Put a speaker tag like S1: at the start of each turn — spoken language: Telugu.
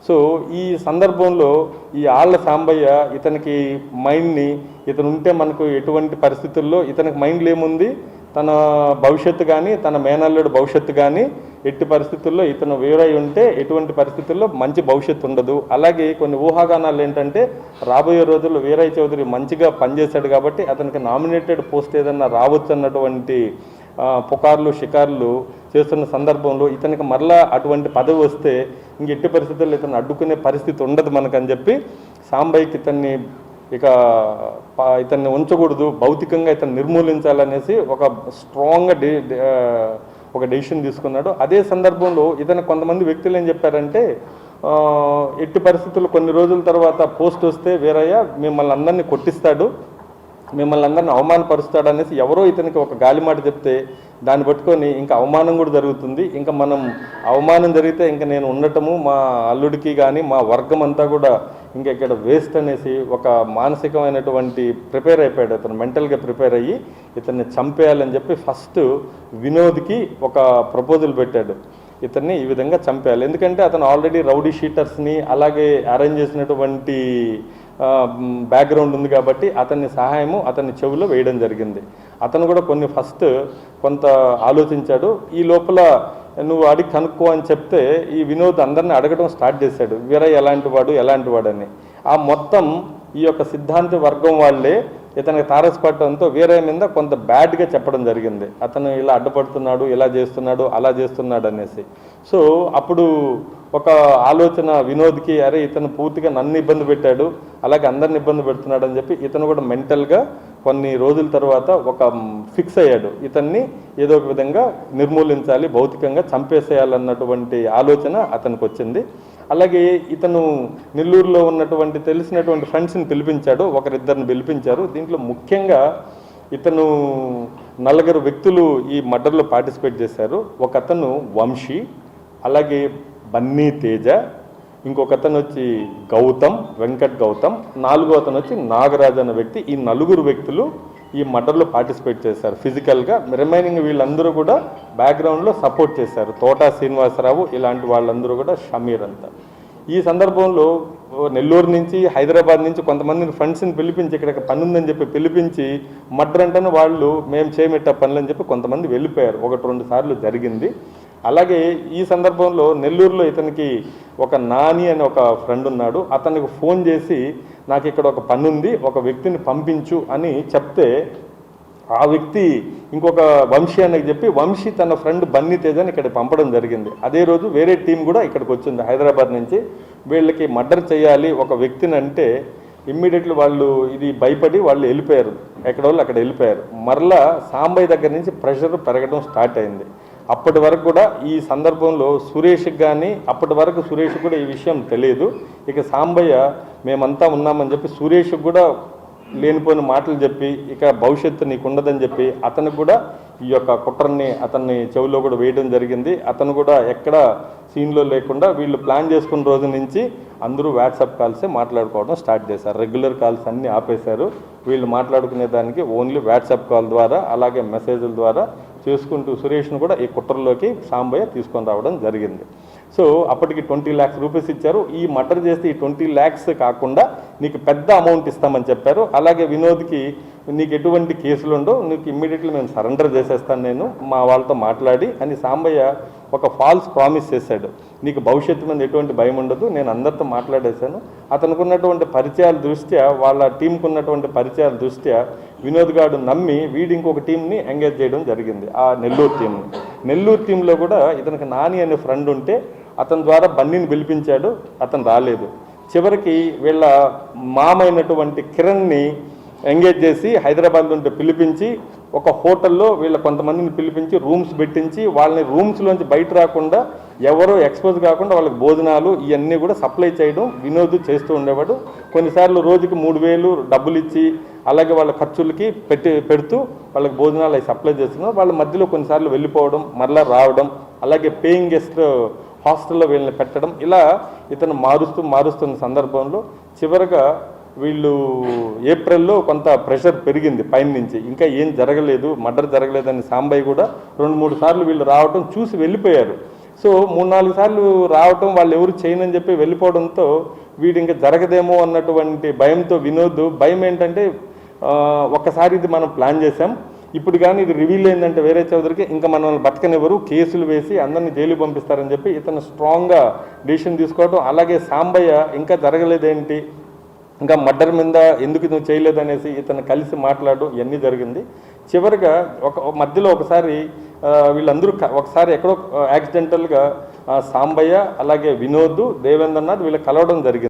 S1: సో ఈ సందర్భంలో ఈ ఆళ్ళ సాంబయ్య ఇతనికి మైండ్ని, ఇతను ఉంటే మనకు ఎటువంటి పరిస్థితుల్లో ఇతనికి మైండ్లో ఏముంది, తన భవిష్యత్తు కానీ తన మేనల్లుడు భవిష్యత్తు కానీ ఎట్టి పరిస్థితుల్లో ఇతను వీరై ఉంటే ఎటువంటి పరిస్థితుల్లో మంచి భవిష్యత్తు ఉండదు. అలాగే కొన్ని ఊహాగానాలు ఏంటంటే రాబోయే రోజుల్లో వీరయ్య చౌదరి మంచిగా పనిచేశాడు కాబట్టి అతనికి నామినేటెడ్ పోస్ట్ ఏదన్నా రావచ్చు అన్నటువంటి పుకార్లు షికార్లు చేస్తున్న సందర్భంలో ఇతనికి మరలా అటువంటి పదవి వస్తే ఇంక ఎట్టి పరిస్థితుల్లో ఇతను అడ్డుకునే పరిస్థితి ఉండదు మనకని చెప్పి సాంబయ్యకి ఇతన్ని ఉంచకూడదు, భౌతికంగా ఇతను నిర్మూలించాలనేసి ఒక స్ట్రాంగ్గా ఒక డెసిషన్ తీసుకున్నాడు. అదే సందర్భంలో ఇతను కొంతమంది వ్యక్తులు ఏం చెప్పారంటే ఎట్టి పరిస్థితుల్లో కొన్ని రోజుల తర్వాత పోస్ట్ వస్తే వీరయ్య మిమ్మల్ని అందరినీ కొట్టిస్తాడు, మిమ్మల్ని అందరిని అవమానపరుస్తాడు అనేసి ఎవరో ఇతనికి ఒక గాలిమాట చెప్తే దాన్ని పట్టుకొని ఇంకా అవమానం కూడా జరుగుతుంది. ఇంకా మనం అవమానం జరిగితే ఇంకా నేను ఉండటము మా అల్లుడికి కానీ మా వర్గం అంతా కూడా ఇంకా ఇక్కడ వేస్ట్ అనేసి ఒక మానసికమైనటువంటి ప్రిపేర్ అయిపోయాడు. అతను మెంటల్గా ప్రిపేర్ అయ్యి ఇతన్ని చంపేయాలని చెప్పి ఫస్ట్ వినోద్కి ఒక ప్రపోజల్ పెట్టాడు, ఇతన్ని ఈ విధంగా చంపేయాలి. ఎందుకంటే అతను ఆల్రెడీ రౌడీ షీటర్స్ని అలాగే అరేంజ్ చేసినటువంటి బ్యాక్గ్రౌండ్ ఉంది కాబట్టి అతని సహాయము అతని చెవిలో వేయడం జరిగింది. అతను కూడా కొంత ఆలోచించాడు. ఈ లోపల నువ్వు అడిగి కనుక్కో అని చెప్తే ఈ వినోద్ అందరిని అడగడం స్టార్ట్ చేశాడు, వీరయ్య ఎలాంటి వాడు అని. ఆ మొత్తం ఈ యొక్క సిద్ధాంత వర్గం వాళ్ళే ఇతనికి తారసపడటంతో వీరయ్య మీద కొంత బ్యాడ్గా చెప్పడం జరిగింది, అతను ఇలా అడ్డపడుతున్నాడు, ఇలా చేస్తున్నాడు, అలా చేస్తున్నాడు అనేసి. సో అప్పుడు ఒక ఆలోచన వినోద్కి, అరే ఇతను పూర్తిగా నన్ను ఇబ్బంది పెట్టాడు అలాగే అందరిని ఇబ్బంది పెడుతున్నాడు అని చెప్పి ఇతను కూడా మెంటల్గా కొన్ని రోజుల తర్వాత ఒక ఫిక్స్ అయ్యాడు, ఇతన్ని ఏదో ఒక విధంగా నిర్మూలించాలి, భౌతికంగా చంపేసేయాలన్నటువంటి ఆలోచన అతనికి వచ్చింది. అలాగే ఇతను నెల్లూరులో ఉన్నటువంటి తెలిసినటువంటి ఫ్రెండ్స్ని పిలిపించాడు, ఒకరిద్దరిని పిలిపించారు. దీంట్లో ముఖ్యంగా ఇతను 4 వ్యక్తులు ఈ మర్డర్లో పార్టిసిపేట్ చేశారు. ఒక అతను వంశీ, అలాగే బన్నీ తేజ, ఇంకొక అతను వచ్చి వెంకట్ గౌతమ్, 4వ అతను వచ్చి నాగరాజ్ అన్న వ్యక్తి. ఈ 4 వ్యక్తులు ఈ మర్డర్లో పార్టిసిపేట్ చేశారు ఫిజికల్గా. రిమైనింగ్ వీళ్ళందరూ కూడా బ్యాక్గ్రౌండ్లో సపోర్ట్ చేశారు, తోటా శ్రీనివాసరావు ఇలాంటి వాళ్ళందరూ కూడా, షమీర్ అంతా. ఈ సందర్భంలో నెల్లూరు నుంచి హైదరాబాద్ నుంచి కొంతమందిని ఫ్రెండ్స్ని పిలిపించి ఇక్కడికి పని ఉందని చెప్పి పిలిపించి మర్డర్ అంటేనే వాళ్ళు మేము చేయమెట్ట పనులు అని చెప్పి కొంతమంది వెళ్ళిపోయారు. 1-2 సార్లు జరిగింది. అలాగే ఈ సందర్భంలో నెల్లూరులో ఇతనికి ఒక నాని అని ఒక ఫ్రెండ్ ఉన్నాడు, అతనికి ఫోన్ చేసి నాకు ఇక్కడ ఒక పని ఉంది, ఒక వ్యక్తిని పంపించు అని చెప్తే ఆ వ్యక్తి ఇంకొక వంశీ అన్నకి చెప్పి వంశీ తన ఫ్రెండ్ బన్నీ తేజని ఇక్కడ పంపడం జరిగింది. అదే రోజు వేరే టీం కూడా ఇక్కడికి వచ్చింది హైదరాబాద్ నుంచి. వీళ్ళకి మర్డర్ చేయాలి ఒక వ్యక్తిని అంటే ఇమ్మీడియట్లీ వాళ్ళు ఇది భయపడి వాళ్ళు వెళ్ళిపోయారు, ఎక్కడ వాళ్ళు అక్కడ వెళ్ళిపోయారు. మరలా సాంబయ్య దగ్గర నుంచి ప్రెషర్ పెరగడం స్టార్ట్ అయింది. అప్పటి వరకు కూడా ఈ సందర్భంలో సురేష్కి కానీ అప్పటి వరకు సురేష్ కూడా ఈ విషయం తెలియదు. ఇక సాంబయ్య మేమంతా ఉన్నామని చెప్పి సురేష్కి కూడా లేనిపోయిన మాటలు చెప్పి ఇక భవిష్యత్తు నీకు ఉండదని చెప్పి అతనికి కూడా ఈ యొక్క కుట్రని అతన్ని చెవిలో కూడా వేయడం జరిగింది. అతను కూడా ఎక్కడ సీన్లో లేకుండా వీళ్ళు ప్లాన్ చేసుకున్న రోజు నుంచి అందరూ వాట్సాప్ కాల్సే మాట్లాడుకోవడం స్టార్ట్ చేశారు. రెగ్యులర్ కాల్స్ అన్నీ ఆపేశారు. వీళ్ళు మాట్లాడుకునే దానికి ఓన్లీ వాట్సాప్ కాల్ ద్వారా అలాగే మెసేజ్ల ద్వారా చేసుకుంటూ సురేష్ను కూడా ఈ కుట్రలోకి సాంబయ్య తీసుకొని రావడం జరిగింది. సో అప్పటికి 20 lakhs రూపీస్ ఇచ్చారు. ఈ మర్డర్ చేస్తే ఈ 20 lakhs కాకుండా నీకు పెద్ద అమౌంట్ ఇస్తామని చెప్పారు. అలాగే వినోద్కి నీకు ఎటువంటి కేసులు ఉండవు, నీకు ఇమ్మీడియట్లీ మేము సరెండర్ చేసేస్తాను నేను మా వాళ్ళతో మాట్లాడి అని సాంబయ్య ఒక ఫాల్స్ ప్రామిస్ చేశాడు. నీకు భవిష్యత్తు మీద ఎటువంటి భయం ఉండదు, నేను అందరితో మాట్లాడేశాను. అతనికి ఉన్నటువంటి పరిచయాల దృష్ట్యా వాళ్ళ టీంకు ఉన్నటువంటి పరిచయాల దృష్ట్యా వినోద్ గారు నమ్మి వీడి ఇంకొక టీంని ఎంగేజ్ చేయడం జరిగింది, ఆ నెల్లూరు టీంని. నెల్లూరు టీంలో కూడా ఇతనికి నాని అనే ఫ్రెండ్ ఉంటే అతని ద్వారా బన్నీని పిలిపించాడు, అతను రాలేదు. చివరికి వీళ్ళ మామైనటువంటి కిరణ్ని ఎంగేజ్ చేసి హైదరాబాద్ నుండి పిలిపించి ఒక హోటల్లో వీళ్ళ కొంతమందిని పిలిపించి రూమ్స్ పెట్టించి వాళ్ళని రూమ్స్లోంచి బయట రాకుండా ఎవరో ఎక్స్పోజ్ కాకుండా వాళ్ళకి భోజనాలు ఇవన్నీ కూడా సప్లై చేయడం వినోద్ చేస్తూ ఉండేవాడు. కొన్నిసార్లు రోజుకి 3,000 డబ్బులు ఇచ్చి అలాగే వాళ్ళ ఖర్చులకి పెడుతూ వాళ్ళకి భోజనాలు అవి సప్లై చేస్తున్నారు. వాళ్ళ మధ్యలో కొన్నిసార్లు వెళ్ళిపోవడం మరలా రావడం, అలాగే పేయింగ్ గెస్ట్ హాస్టల్లో వీళ్ళని పెట్టడం, ఇలా ఇతను మారుస్తున్న సందర్భంలో చివరగా వీళ్ళు ఏప్రిల్లో కొంత ప్రెషర్ పెరిగింది పైన నుంచి, ఇంకా ఏం జరగలేదు, మర్డర్ జరగలేదని సాంబయ్య కూడా 2-3 సార్లు వీళ్ళు రావడం చూసి వెళ్ళిపోయారు. సో 3-4 సార్లు రావటం, వాళ్ళు ఎవరు చేయనని చెప్పి వెళ్ళిపోవడంతో వీడు ఇంకా జరగదేమో అన్నటువంటి భయంతో వినోద్, భయం ఏంటంటే ఒక్కసారి ఇది మనం ప్లాన్ చేసాం, ఇప్పుడు కానీ ఇది రివీల్ అయిందంటే వేరే చౌదరికి ఇంకా మనల్ని బతకనివ్వరు, కేసులు వేసి అందరినీ జైలు పంపిస్తారని చెప్పి ఇతను స్ట్రాంగ్గా డిసిషన్ తీసుకోవడం. అలాగే సాంబయ్య ఇంకా జరగలేదేంటి, ఇంకా మర్డర్ మీద ఎందుకు నువ్వు చేయలేదనేసి ఇతను కలిసి మాట్లాడడం ఇవన్నీ జరిగింది. చివరిగా మధ్యలో ఒకసారి వీళ్ళందరూ ఒకసారి ఎక్కడో యాక్సిడెంటల్గా సాంబయ్య అలాగే వినోద్, దేవేంద్రనాథ్ వీళ్ళు కలవడం జరిగింది.